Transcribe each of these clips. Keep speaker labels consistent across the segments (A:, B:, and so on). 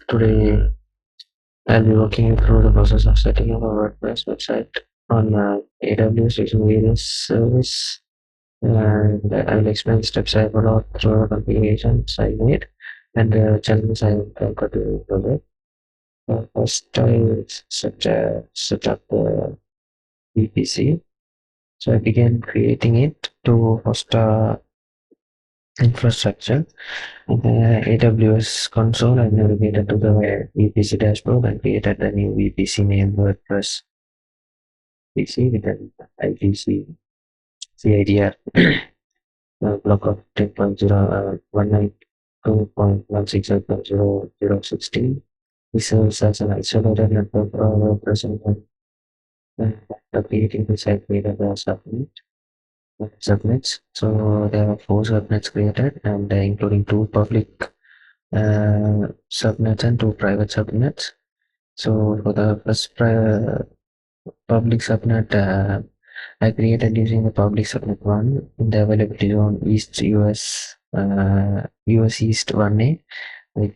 A: Today, I'll be walking you through the process of setting up a WordPress website on AWS using various service, and I will explain the steps I followed through the configurations I made and the challenges I encountered during the project. First, I set up the VPC. So I began creating it to host a infrastructure. AWS console, I navigated to the VPC dashboard and created the new VPC name WordPress PC with an IPC CIDR block of 10.0 192.168.0.016. This serves as an isolated network for WordPress and creating the site created the subnets. So there are 4 subnets created, and including 2 public subnets and 2 private subnets. So for the first public subnet, I created using the public subnet 1 in the availability zone East US, US East 1A with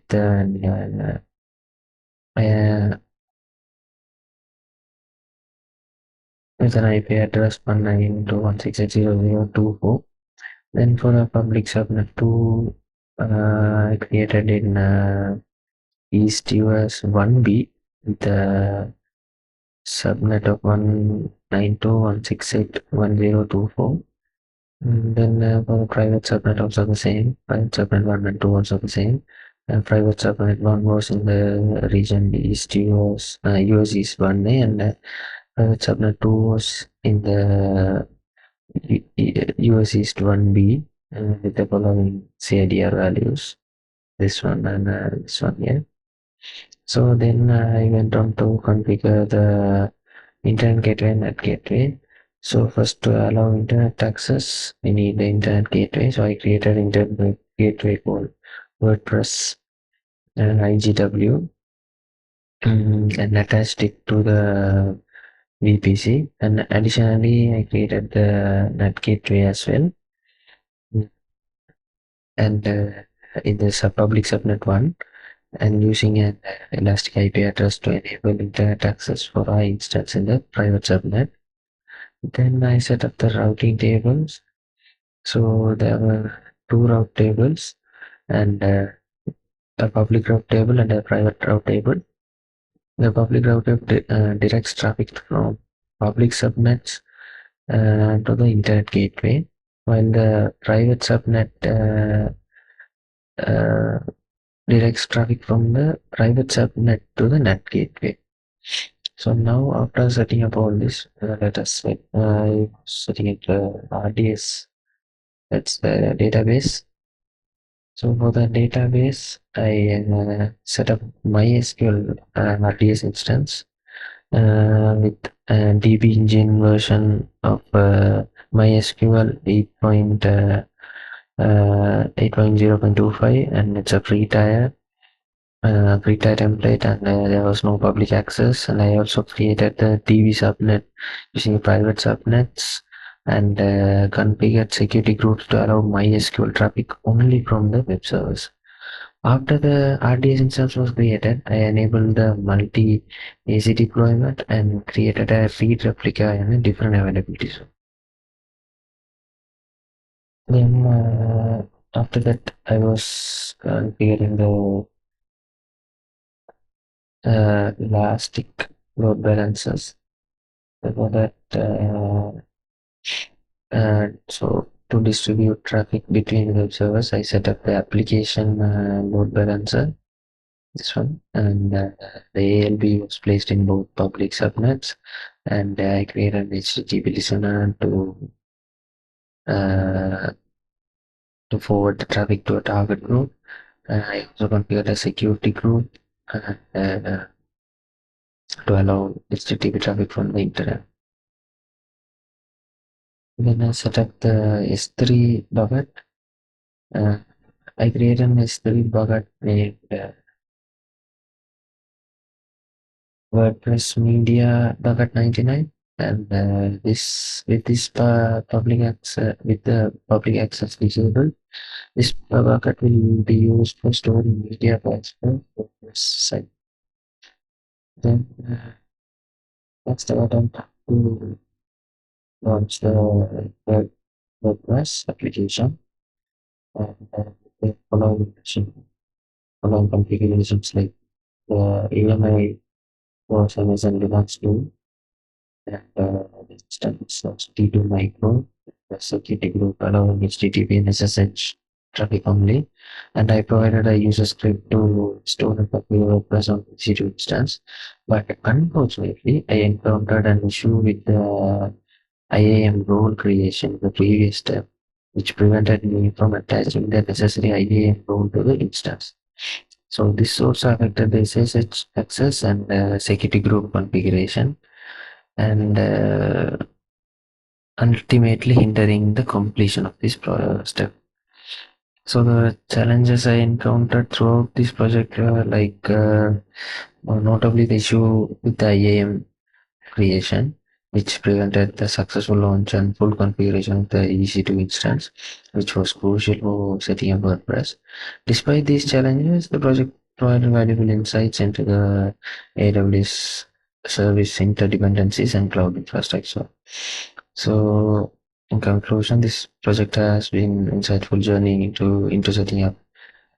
A: with an IP address 192.168.0.024. Then for the public subnet 2, I created in East US 1B with the subnet of 192.168.1024. Then for the private subnet also the same. Private subnet 1 and 2 also the same. Private subnet 1 was in the region East US, US East 1A, and private subnet 2 was in the US East 1B with the following CIDR values. This one and this one here. So then I went on to configure the internet gateway and net gateway. So first, to allow internet access, we need the internet gateway. So I created internet gateway called WordPress and IGW and attached it to the VPC. And additionally, I created the net gateway as well. And in the public subnet 1, and using an elastic IP address to enable internet access for our instance in the private subnet. Then I set up the routing tables. So there were 2 route tables and a public route table and a private route table. The public route table directs traffic from public subnets to the internet gateway, while the private subnet directs traffic from the private subnet to the net gateway. So now after setting up all this, let us set setting up the RDS. That's the database. So for the database, I set up MySQL RDS instance with DB engine version of MySQL 8.0.25, and it's a free tier template, and there was no public access. And I also created the DB subnet using private subnets and configured security groups to allow MySQL traffic only from the web servers. After the RDS instance was created, I enabled the multi-AC deployment and created a read replica in a different availability zone. Then after that, I was configuring the elastic load balancers. For that, so to distribute traffic between web servers, I set up the application load balancer, this one, and the ALB was placed in both public subnets, and I created an HTTP listener to forward the traffic to a target group. I also configured a security group to allow HTTP traffic from the internet. Then I set up the S3 bucket. I created an S3 bucket named WordPress Media Bucket 99, and this with this public access with the public access disabled, this bucket will be used for storing media files for site. Then next attempt to launch the WordPress application, and the following configurations like the AMI was Amazon Linux tool, and instance of T2 micro, the security group allowing HTTP and SSH traffic only. And I provided a user script to store and copy WordPress on EC2 instance. But unfortunately, I encountered an issue with the IAM role creation in the previous step, which prevented me from attaching the necessary IAM role to the instance. So this also affected the SSH access and security group configuration, and ultimately hindering the completion of this step. So the challenges I encountered throughout this project were like notably the issue with the IAM creation, which prevented the successful launch and full configuration of the EC2 instance, which was crucial for setting up WordPress. Despite these challenges, the project provided valuable insights into the AWS service interdependencies and cloud infrastructure. So, in conclusion, this project has been an insightful journey into setting up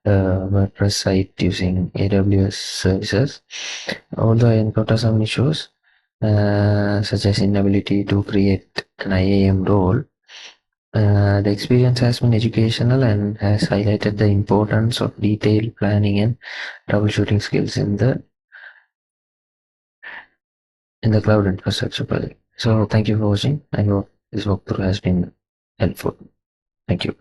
A: a WordPress site using AWS services. Although I encountered some issues, such as inability to create an IAM role, the experience has been educational and has highlighted the importance of detailed planning and troubleshooting skills in the cloud infrastructure project. So thank you for watching. I hope this walkthrough has been helpful. Thank you.